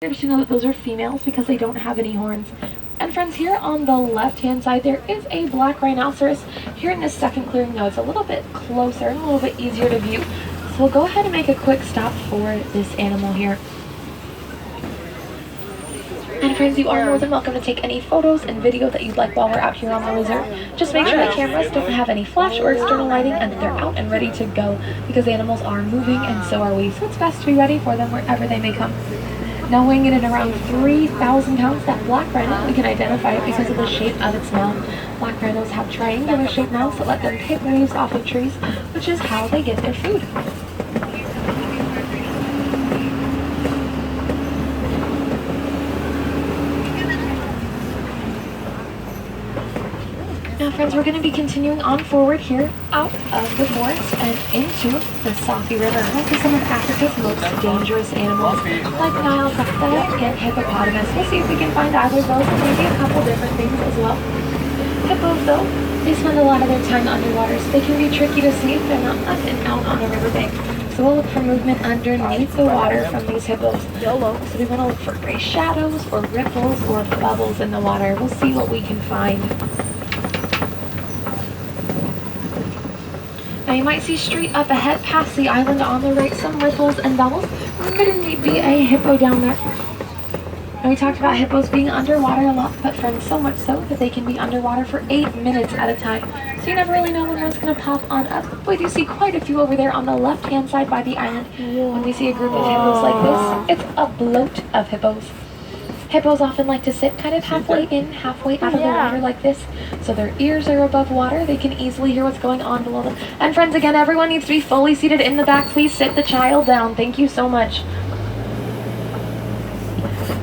Just to know that those are females because they don't have any horns. And friends, here on the left hand side there is a black rhinoceros. Here in this second clearing though, it's a little bit closer and a little bit easier to view. So we'll go ahead and make a quick stop for this animal here. And friends, you are more than welcome to take any photos and video that you'd like while we're out here on the reserve. Just make sure the cameras don't have any flash or external lighting and that they're out and ready to go because the animals are moving and so are we. So it's best to be ready for them wherever they may come. Now weighing it at around 3,000 pounds, that black rhino, we can identify it because of the shape of its mouth. Black rhinos have triangular shaped mouths that let them pick leaves off of trees, which is how they get their food. Now friends, we're going to be continuing on forward here out of the forest and into the Safi River, home to some of Africa's most dangerous animals like Nile crocodile and hippopotamus. We'll see if we can find either of those and maybe a couple different things as well. Hippos though, they spend a lot of their time underwater, so they can be tricky to see if they're not up and out on the riverbank. So we'll look for movement underneath the water from these hippos. So we want to look for gray shadows or ripples or bubbles in the water. We'll see what we can find. Now you might see straight up ahead past the island on the right some ripples and bubbles. Could indeed be a hippo down there. Now we talked about hippos being underwater a lot, but friends, so much so that they can be underwater for 8 minutes at a time. So you never really know when one's going to pop on up. We do see quite a few over there on the left hand side by the island. When we see a group of hippos like this, it's a bloat of hippos. Hippos often like to sit kind of halfway in, halfway out of the water like this. So their ears are above water. They can easily hear what's going on below them. And friends, again, everyone needs to be fully seated in the back. Please sit the child down. Thank you so much.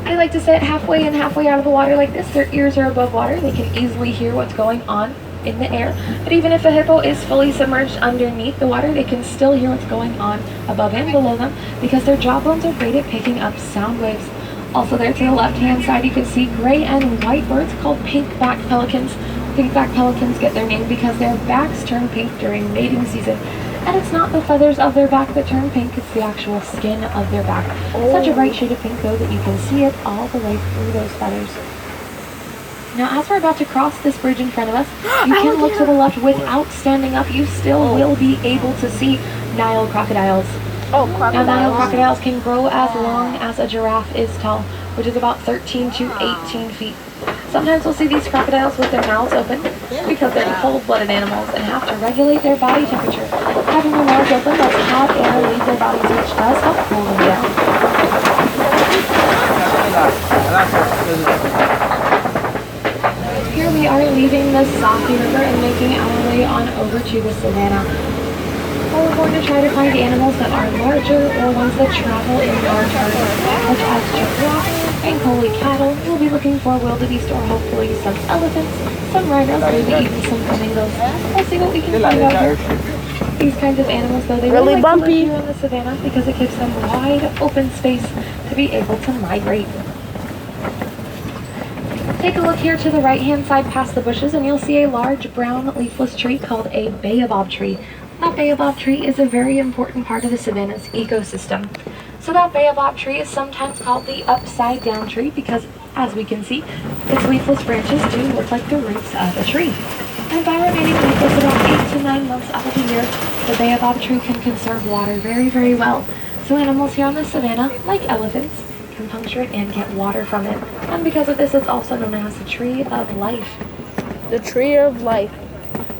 They like to sit halfway in, halfway out of the water like this. Their ears are above water. They can easily hear what's going on in the air. But even if a hippo is fully submerged underneath the water, they can still hear what's going on above and below them because their jawbones are great at picking up sound waves. Also there to the left-hand side, you can see gray and white birds called pink-backed pelicans. Pink-backed pelicans get their name because their backs turn pink during mating season. And it's not the feathers of their back that turn pink, it's the actual skin of their back. Such a bright shade of pink, though, that you can see it all the way through those feathers. Now, as we're about to cross this bridge in front of us, you can look to the left without standing up. You still will be able to see Nile crocodiles. Now, Nile crocodiles can grow as long as a giraffe is tall, which is about 13 to 18 feet. Sometimes we'll see these crocodiles with their mouths open because they're cold-blooded animals and have to regulate their body temperature. Having their mouths open lets hot air leave their bodies, which does help cool them down. Here we are leaving the Safi River and making our way on over to the savannah. Well, we're going to try to find animals that are larger or ones that travel in large herds, such as giraffes and Collie cattle. We'll be looking for wildebeest or hopefully some elephants, some rhinos, maybe even some flamingos. We'll see what we can find out here. These kinds of animals, though, they really like to live here on the savannah because it gives them wide open space to be able to migrate. Take a look here to the right-hand side past the bushes and you'll see a large brown leafless tree called a baobab tree. That baobab tree is a very important part of the savanna's ecosystem. So that baobab tree is sometimes called the upside down tree because, as we can see, its leafless branches do look like the roots of a tree. And by remaining leafless about 8 to 9 months out of the year, the baobab tree can conserve water very, very well. So animals here on the savanna, like elephants, can puncture it and get water from it. And because of this, it's also known as the tree of life. The tree of life.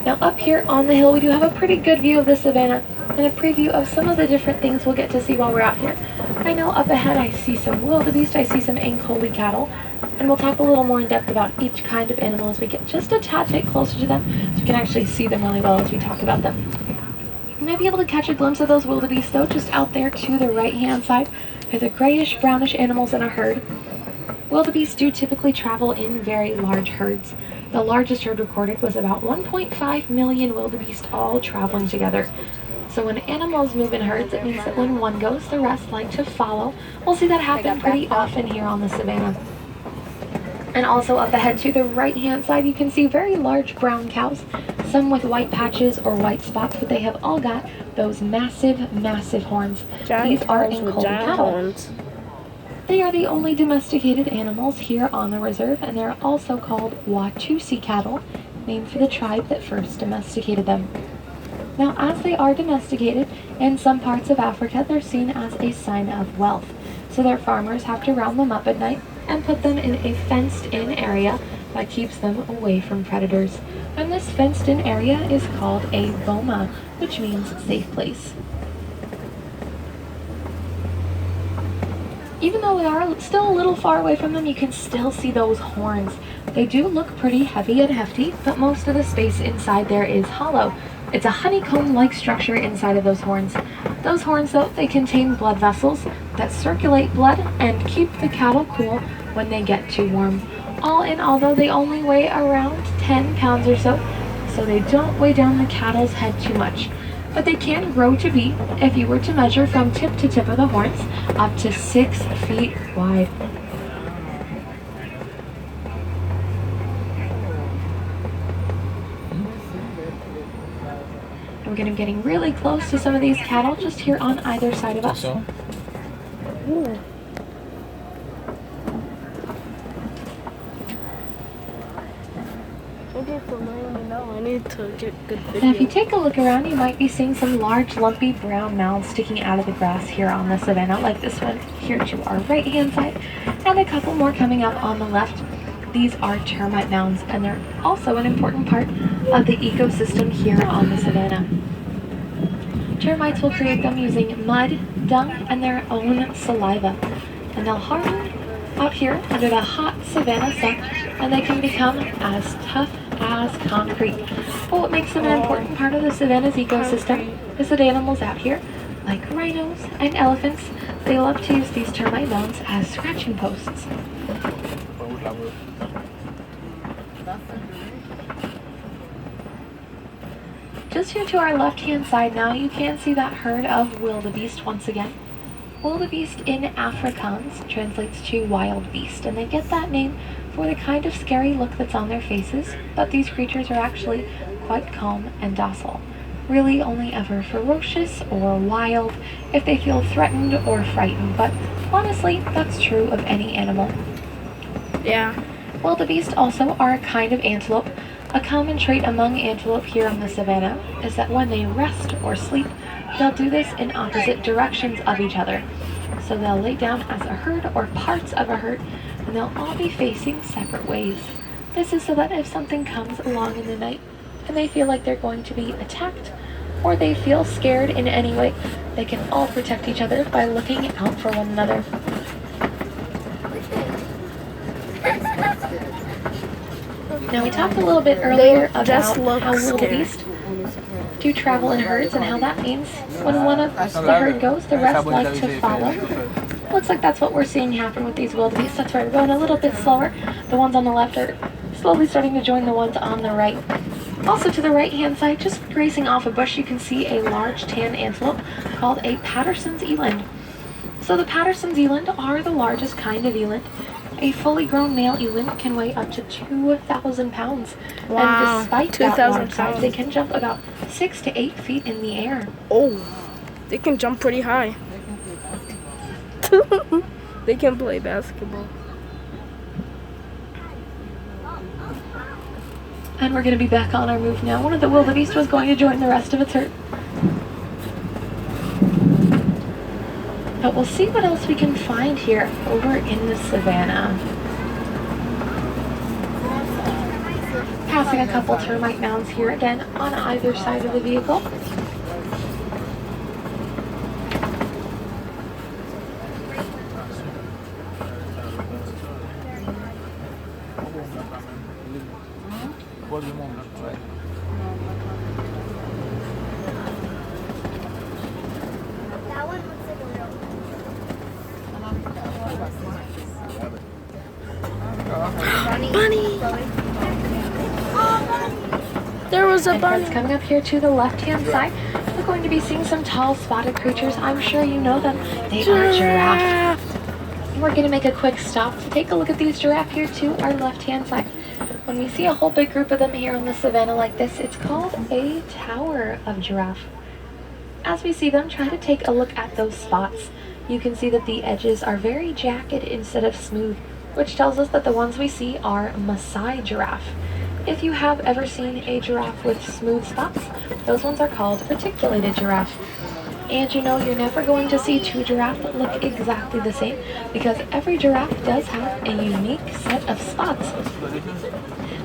Now up here on the hill, we do have a pretty good view of the savannah and a preview of some of the different things we'll get to see while we're out here. I know up ahead I see some wildebeest, I see some Ankoli cattle, and we'll talk a little more in depth about each kind of animal as we get just a tad bit closer to them so we can actually see them really well as we talk about them. You might be able to catch a glimpse of those wildebeest though just out there to the right hand side. They're the grayish brownish animals in a herd. Wildebeest do typically travel in very large herds. The largest herd recorded was about 1.5 million wildebeest all traveling together. So when animals move in herds, it means that when one goes, the rest like to follow. We'll see that happen pretty often here on the savannah. And also up ahead to the right-hand side, you can see very large brown cows, some with white patches or white spots, but they have all got those massive, massive horns. These are Ankoli cattle. They are the only domesticated animals here on the reserve, and they're also called Watusi cattle, named for the tribe that first domesticated them. Now, as they are domesticated, in some parts of Africa, they're seen as a sign of wealth. So their farmers have to round them up at night and put them in a fenced-in area that keeps them away from predators. And this fenced-in area is called a boma, which means safe place. Even though we are still a little far away from them, you can still see those horns. They do look pretty heavy and hefty, but most of the space inside there is hollow. It's a honeycomb-like structure inside of those horns. Those horns, though, they contain blood vessels that circulate blood and keep the cattle cool when they get too warm. All in all, though, they only weigh around 10 pounds or so they don't weigh down the cattle's head too much. But they can grow to be, if you were to measure from tip to tip of the horns, up to 6 feet wide. We're going to be getting really close to some of these cattle just here on either side of us. Ooh. Okay, for letting me know. I need to get good video. Now, if you take a look around, you might be seeing some large, lumpy brown mounds sticking out of the grass here on the savanna, like this one here to our right-hand side, and a couple more coming up on the left. These are termite mounds, and they're also an important part of the ecosystem here on the savanna. Termites will create them using mud, dung, and their own saliva, and they'll harden out here under the hot savanna sun, and they can become as tough as concrete. But what makes them an important part of the savanna's ecosystem is that animals out here, like rhinos and elephants, they love to use these termite mounds as scratching posts. Just here to our left-hand side now, you can see that herd of wildebeest once again. Wildebeest in Afrikaans translates to wild beast, and they get that name for the kind of scary look that's on their faces, but these creatures are actually quite calm and docile. Really only ever ferocious or wild if they feel threatened or frightened, but honestly, that's true of any animal. Yeah. Wildebeest also are a kind of antelope. A common trait among antelope here on the savanna is that when they rest or sleep, they'll do this in opposite directions of each other. So they'll lay down as a herd or parts of a herd, and they'll all be facing separate ways. This is so that if something comes along in the night and they feel like they're going to be attacked, or they feel scared in any way, they can all protect each other by looking out for one another. Now, we talked a little bit earlier about how wildebeest do travel in herds and how that means when one of the herd goes, the rest like to follow. Looks like that's what we're seeing happen with these wildebeest. That's right, we're going a little bit slower. The ones on the left are slowly starting to join the ones on the right. Also to the right-hand side, just grazing off a bush, you can see a large tan antelope called a Patterson's eland. So the Patterson's eland are the largest kind of eland. A fully grown male eland can weigh up to 2,000 pounds. Wow, And despite 2,000 that large size, pounds. they can jump about 6 to 8 feet in the air. Oh, they can jump pretty high. They can play basketball. And we're going to be back on our move now. One of the wildebeest was going to join the rest of its herd. But we'll see what else we can find here over in the savanna. Passing a couple termite mounds here again on either side of the vehicle. Bunny! There was a And bunny. friends, coming up here to the left-hand side, we're going to be seeing some tall spotted creatures. I'm sure you know them. They are giraffe. And we're going to make a quick stop to take a look at these giraffe here to our left-hand side. When we see a whole big group of them here on the savanna like this, it's called a tower of giraffe. As we see them, try to take a look at those spots. You can see that the edges are very jagged instead of smooth, which tells us that the ones we see are Maasai giraffe. If you have ever seen a giraffe with smooth spots, those ones are called reticulated giraffe. And you know, you're never going to see two giraffes that look exactly the same because every giraffe does have a unique set of spots.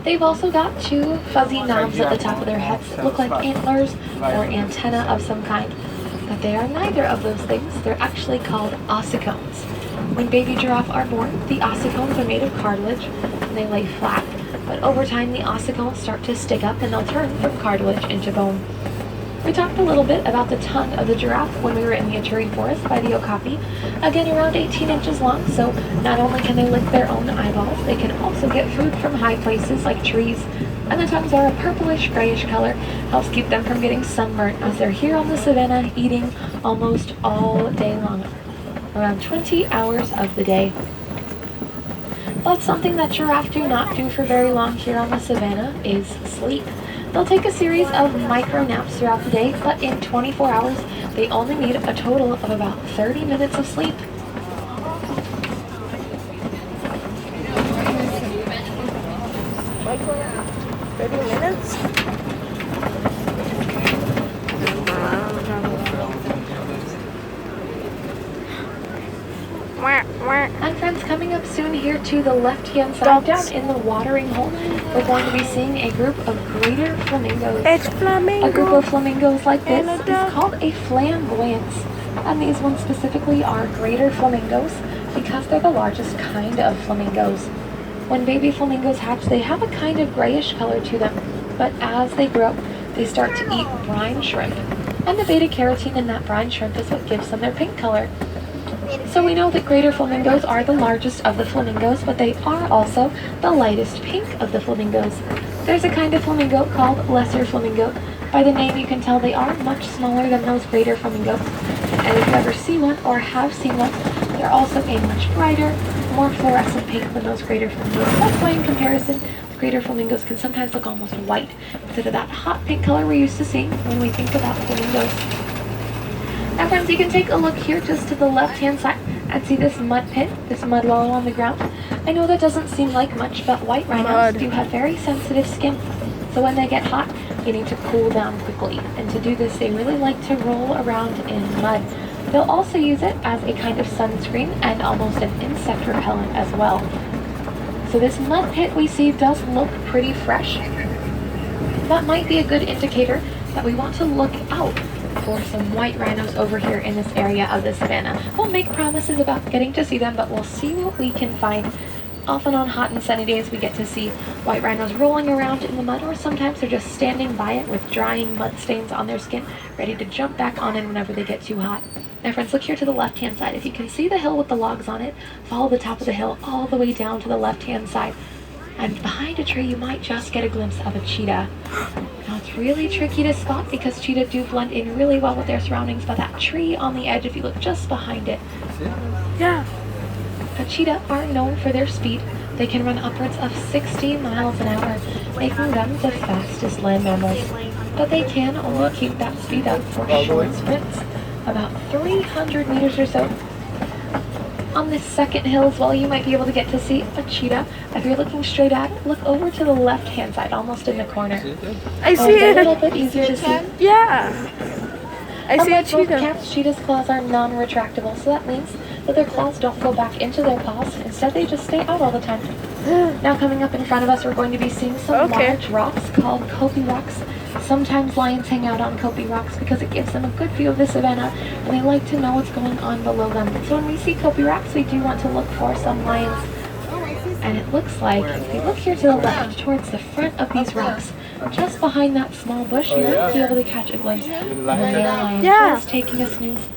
They've also got two fuzzy knobs at the top of their heads that look like antlers or antenna of some kind. But they are neither of those things. They're actually called ossicones. When baby giraffe are born, the ossicones are made of cartilage and they lay flat. But over time, the ossicones start to stick up and they'll turn from cartilage into bone. We talked a little bit about the tongue of the giraffe when we were in the Ituri Forest by the Okapi. Again, around 18 inches long, so not only can they lick their own eyeballs, they can also get food from high places like trees. And the tongues are a purplish grayish color, helps keep them from getting sunburnt as they're here on the savanna eating almost all day long, around 20 hours of the day. But something that giraffe do not do for very long here on the savanna is sleep. They'll take a series of micro naps throughout the day, but in 24 hours, they only need a total of about 30 minutes of sleep. Micro nap. 30 minutes? And friends, coming up soon here to the left-hand side, down in the watering hole, we're going to be seeing a group of greater flamingos. It's flamingo. A group of flamingos like this And a is duck. called a flamboyance. And these ones specifically are greater flamingos because they're the largest kind of flamingos. When baby flamingos hatch, they have a kind of grayish color to them, but as they grow, they start to eat brine shrimp. And the beta carotene in that brine shrimp is what gives them their pink color. So we know that greater flamingos are the largest of the flamingos, but they are also the lightest pink of the flamingos. There's a kind of flamingo called lesser flamingo. By the name you can tell they are much smaller than those greater flamingos. And if you ever see one or have seen one, they're also a much brighter, more fluorescent pink than those greater flamingos. That's why in comparison, the greater flamingos can sometimes look almost white instead of that hot pink color we're used to seeing when we think about flamingos. Now friends, you can take a look here just to the left-hand side and see this mud pit, this mud wallow on the ground. I know that doesn't seem like much, but white rhinos do have very sensitive skin. So when they get hot, they need to cool down quickly. And to do this, they really like to roll around in mud. They'll also use it as a kind of sunscreen and almost an insect repellent as well. So this mud pit we see does look pretty fresh. That might be a good indicator that we want to look out for some white rhinos over here in this area of the savanna. Won't make promises about getting to see them, but we'll see what we can find. Often on hot and sunny days we get to see white rhinos rolling around in the mud, or sometimes they're just standing by it with drying mud stains on their skin, ready to jump back on it whenever they get too hot. Now friends, look here to the left-hand side. If you can see the hill with the logs on it, follow the top of the hill all the way down to the left-hand side. And behind a tree you might just get a glimpse of a cheetah. Now it's really tricky to spot because cheetah do blend in really well with their surroundings, but that tree on the edge, if you look just behind it. Yeah. Now cheetah are known for their speed. They can run upwards of 60 miles an hour, making them the fastest land mammals. But they can only keep that speed up for short sprints, about 300 meters or so. On this second hill as well, you might be able to get to see a cheetah. If you're looking straight at it, look over to the left-hand side, almost in the corner. I see It's a it. little bit easier to see. Yeah. I see a Unlike both cheetah. cats, cheetah's claws are non-retractable, so that means that their claws don't go back into their paws. Instead, they just stay out all the time. Now coming up in front of us, we're going to be seeing some large rocks called Kopi rocks. Sometimes lions hang out on Kopi rocks because it gives them a good view of the savanna, and they like to know what's going on below them. So when we see Kopi rocks, we do want to look for some lions. And it looks like, if you look here to the left, towards the front of these rocks, just behind that small bush, you might be able to catch a glimpse of a male lion just taking a snooze.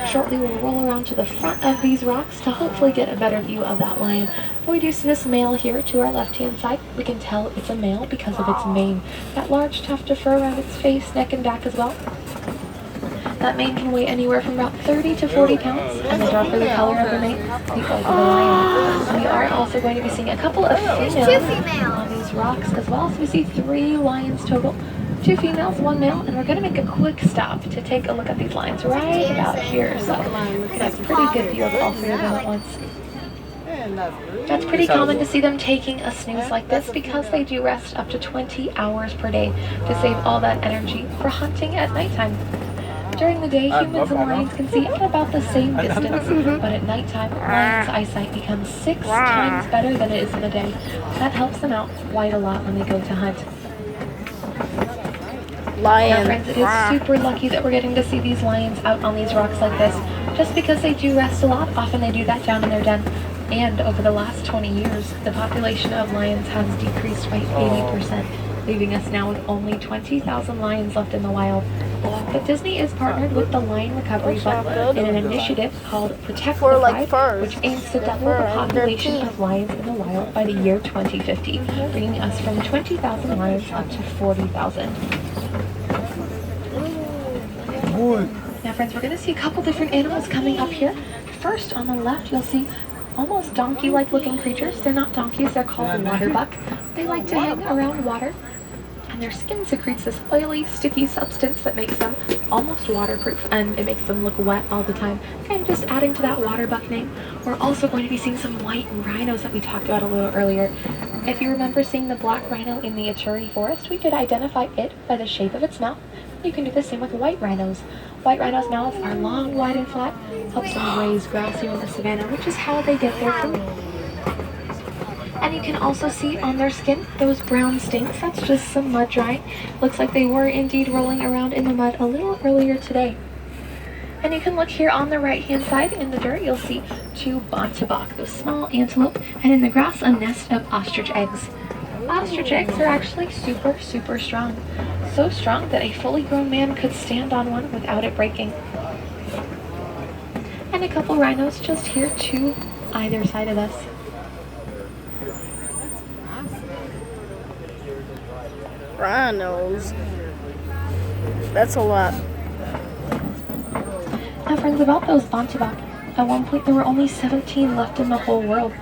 Shortly we'll roll around to the front of these rocks to hopefully get a better view of that lion. But we do see this male here to our left-hand side. We can tell it's a male because of its mane. That large tuft of fur around its face, neck, and back as well. That mane can weigh anywhere from about 30 to 40 pounds, and the darker the color of the mane, the older the lion. We are also going to be seeing a couple of females on these rocks as well. So we see 3 lions total. 2 females, 1 male, and we're gonna make a quick stop to take a look at these lions right about here. So that's a pretty good view of all 3 of them at once. That's pretty common to see them taking a snooze like this because they do rest up to 20 hours per day to save all that energy for hunting at nighttime. During the day, humans and lions can see at about the same distance, but at nighttime, lions' eyesight becomes 6 times better than it is in the day. That helps them out quite a lot when they go to hunt. Lion. Now, friends, it is super lucky that we're getting to see these lions out on these rocks like this, just because they do rest a lot. Often they do that down in their den. And over the last 20 years, the population of lions has decreased by 80%, leaving us now with only 20,000 lions left in the wild. But Disney is partnered with the Lion Recovery Fund in an initiative called Protect the Pride, which aims to double the population of lions in the wild by the year 2050, bringing us from 20,000 lions up to 40,000. Now, friends, we're going to see a couple different animals coming up here. First, on the left, you'll see almost donkey-like looking creatures. They're not donkeys, they're called waterbuck. They like to hang around water, and their skin secretes this oily, sticky substance that makes them almost waterproof, and it makes them look wet all the time. Kind of just adding to that waterbuck name. We're also going to be seeing some white rhinos that we talked about a little earlier. If you remember seeing the black rhino in the Ituri forest, we could identify it by the shape of its mouth. You can do the same with white rhinos. White rhinos' mouths are long, wide, and flat, helps them graze grass here in the savannah, which is how they get their food. And you can also see on their skin those brown stains. That's just some mud drying. Looks like they were indeed rolling around in the mud a little earlier today. And you can look here on the right-hand side in the dirt, you'll see 2 bontebok, those small antelope, and in the grass, a nest of ostrich eggs. Ostrich eggs are actually super, super strong. So strong that a fully grown man could stand on one without it breaking. And a couple rhinos just here to either side of us. Rhinos. That's a lot. Now, friends, about those bontebok, at one point there were only 17 left in the whole world.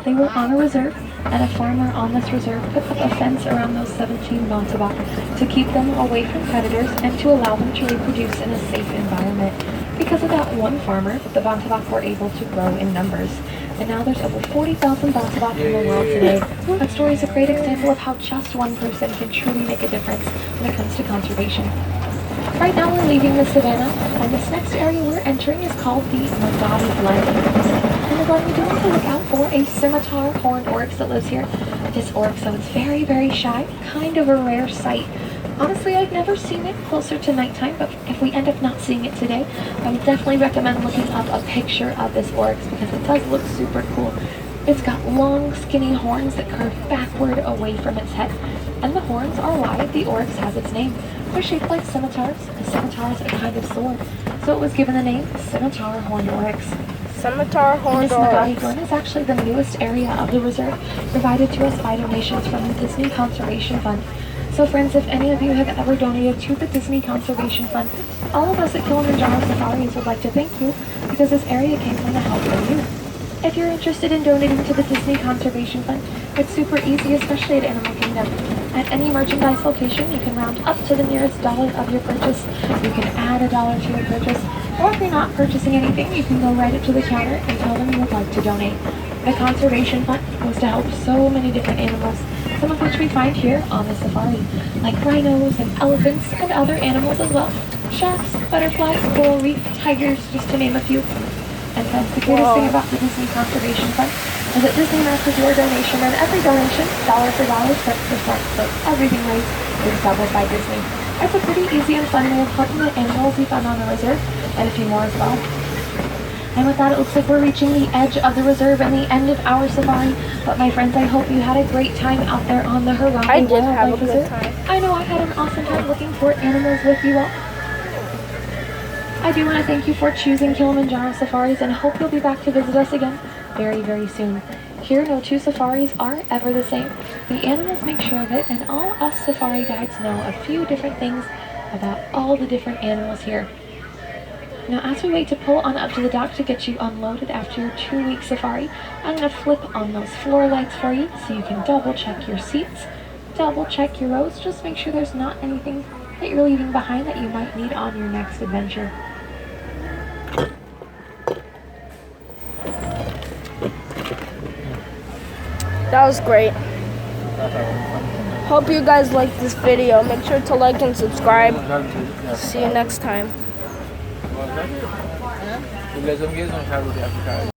They were on a reserve, and a farmer on this reserve put up a fence around those 17 bontebok to keep them away from predators and to allow them to reproduce in a safe environment. Because of that one farmer, the bontebok were able to grow in numbers. And now there's over 40,000 bontebok in the world today. That story is a great example of how just one person can truly make a difference when it comes to conservation. Right now we're leaving the savannah, and this next area we're entering is called the Magadi Glen. And the Glen, we do want to look out for a scimitar horned oryx that lives here. This oryx, though, it's very, very shy, kind of a rare sight. Honestly, I've never seen it closer to nighttime, but if we end up not seeing it today, I would definitely recommend looking up a picture of this oryx because it does look super cool. It's got long, skinny horns that curve backward away from its head, and the horns are why the oryx has its name. They're shaped like scimitars. A scimitar is a kind of sword, so it was given the name Scimitar Horned Oryx. Scimitar Horned This Magadi Oryx. Glen is actually the newest area of the reserve, provided to us by donations from the Disney Conservation Fund. So friends, if any of you have ever donated to the Disney Conservation Fund, all of us at Kilimanjaro Safaris would like to thank you because this area came from the help of you. If you're interested in donating to the Disney Conservation Fund, it's super easy, especially at Animal Kingdom. At any merchandise location, you can round up to the nearest dollar of your purchase. You can add $1 to your purchase. Or if you're not purchasing anything, you can go right up to the counter and tell them you would like to donate. The Conservation Fund goes to help so many different animals, some of which we find here on the safari, like rhinos and elephants and other animals as well. Sharks, butterflies, coral reef, tigers, just to name a few. And friends, the greatest thing about the Disney Conservation Fund is that Disney matches your donation, and every donation, dollar for dollar, cent for cent, so everything raised is doubled by Disney. It's a pretty easy and fun way of helping the animals we found on the reserve, and a few more as well. And with that, it looks like we're reaching the edge of the reserve and the end of our safari. But my friends, I hope you had a great time out there on the Harambe I did have a Wildlife good Reserve. time. I know I had an awesome time looking for animals with you all. I do want to thank you for choosing Kilimanjaro Safaris and hope you'll be back to visit us again very, very soon. Here, no two safaris are ever the same. The animals make sure of it, and all us safari guides know a few different things about all the different animals here. Now, as we wait to pull on up to the dock to get you unloaded after your 2-week safari, I'm going to flip on those floor lights for you so you can double check your seats, double check your rows. Just make sure there's not anything that you're leaving behind that you might need on your next adventure. That was great. Hope you guys liked this video. Make sure to like and subscribe. See you next time.